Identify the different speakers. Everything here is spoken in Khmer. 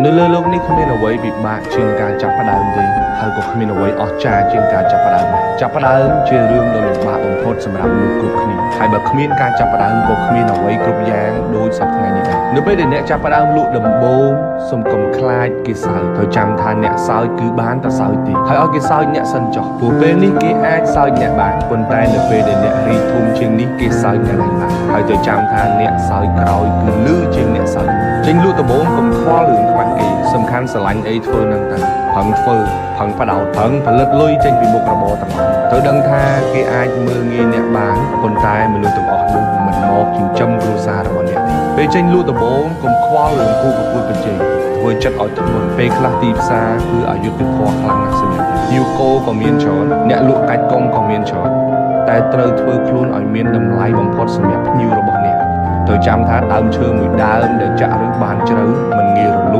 Speaker 1: នៅលើលោកនេះគ្មានអ្វីពិបាកជាងការចាប់ផ្ដើមទេហើយក៏គ្មានអ្វីអស្ចារ្យជាងការចាប់ផ្ដើមដែរចាប់ផ្ដើមជារឿងដ៏លំបាកបំផុតសម្រាប់មនុស្សគ្រប់គ្នាហើយបើគ្មានការចាប់ផ្ដើមក៏គ្មានអ្វីគ្រប់យ៉ាងដូចសពថ្ងៃនេះដែរនៅពេលដែលអ្នកចាប់ផ្ដើមលក់ដំបូងសូមកុំខ្លាចគេសើចត្រូវចាំថាអ្នកសើចគឺបានតែសើចទេហើយឲ្យគេសើចអ្នកសិនចុះព្រោះពេលនេះគេអាចសើចអ្នកបានប៉ុន្តែនៅពេលដែលអ្នករីកធំជាងនេះគេសើចអ្នកឡើងបានហើយត្រូវចាំថាអ្នកសើចក្រោយគឺលឺជាងអ្នកសើចចេញលក់ដំបូងកុំខ្វល់រឿងខ្វះគេសំខាន់ស្រឡាញ់អីធ្វើនឹងទៅផឹងធ្វើផឹងបដោតផឹងផលិតលុយចេញពីមុខរបរទាំងអស់ត្រូវដឹងថាគេអាចមើលងាយអ្នកបានប៉ុន្តែមនុស្សទាំងអស់នោះមិនមកចិញ្ចឹមគ្រួសាររបស់អ្នកទេពេលចេញលក់ដំបូងកុំខ្វល់រឿងគូប្រកួតប្រជែងធ្វើចិត្តឲ្យធ្ងន់ពេលខ្លះទីផ្សារគឺអយុត្តិធម៌ខ្លាំងណាស់សម្រាប់យូកូក៏មានច្រើនអ្នកលក់កាច់កុងក៏មានច្រើនតែត្រូវធ្វើខ្លួនឲ្យមានតម្លៃបំផុតសម្រាប់ភ្ញៀវរបស់អ្នកត្រូវចាំថាដើមឈើមួយដើមដែលចាក់ឫសបានជ្រៅមិនងាយរល